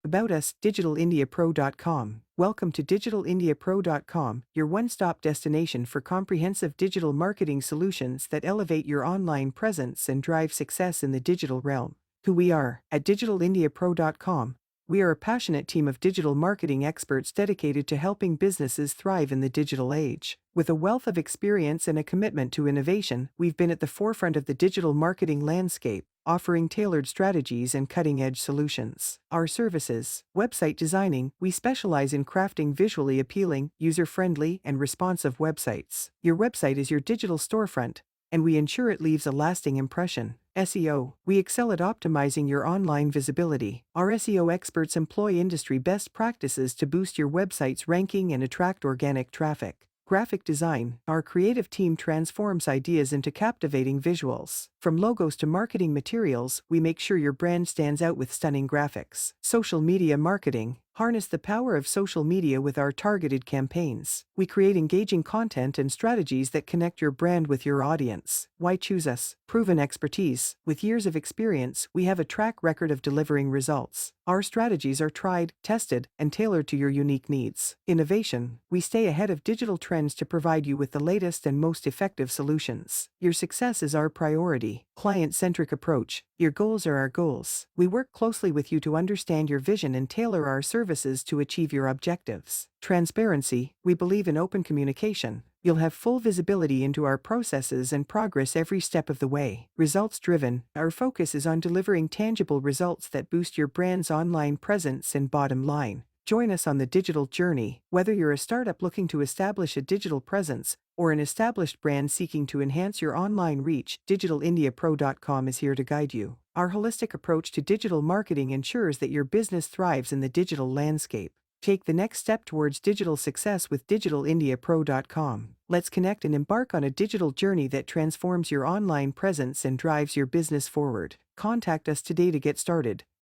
About us, digitalindiapro.com. Welcome to digitalindiapro.com, your one-stop destination for comprehensive digital marketing solutions that elevate your online presence and drive success in the digital realm. Who we are, at digitalindiapro.com, we are a passionate team of digital marketing experts dedicated to helping businesses thrive in the digital age. With a wealth of experience and a commitment to innovation, we've been at the forefront of the digital marketing landscape, offering tailored strategies and cutting-edge solutions. Our services: website designing. We specialize in crafting visually appealing, user-friendly, and responsive websites. Your website is your digital storefront, and we ensure it leaves a lasting impression. SEO. We excel at optimizing your online visibility. Our SEO experts employ industry best practices to boost your website's ranking and attract organic traffic. Graphic design. Our creative team transforms ideas into captivating visuals. From logos to marketing materials, we make sure your brand stands out with stunning graphics. Social media marketing. Harness the power of social media with our targeted campaigns. We create engaging content and strategies that connect your brand with your audience. Why choose us? Proven expertise. With years of experience, we have a track record of delivering results. Our strategies are tried, tested, and tailored to your unique needs. Innovation. We stay ahead of digital trends to provide you with the latest and most effective solutions. Your success is our priority. Client-centric approach. Your goals are our goals. We work closely with you to understand your vision and tailor our services to achieve your objectives. Transparency. We believe in open communication. You'll have full visibility into our processes and progress every step of the way. Results-driven. Our focus is on delivering tangible results that boost your brand's online presence and bottom line. Join us on the digital journey. Whether you're a startup looking to establish a digital presence or an established brand seeking to enhance your online reach, digitalindiapro.com is here to guide you. Our holistic approach to digital marketing ensures that your business thrives in the digital landscape. Take the next step towards digital success with digitalindiapro.com. Let's connect and embark on a digital journey that transforms your online presence and drives your business forward. Contact us today to get started.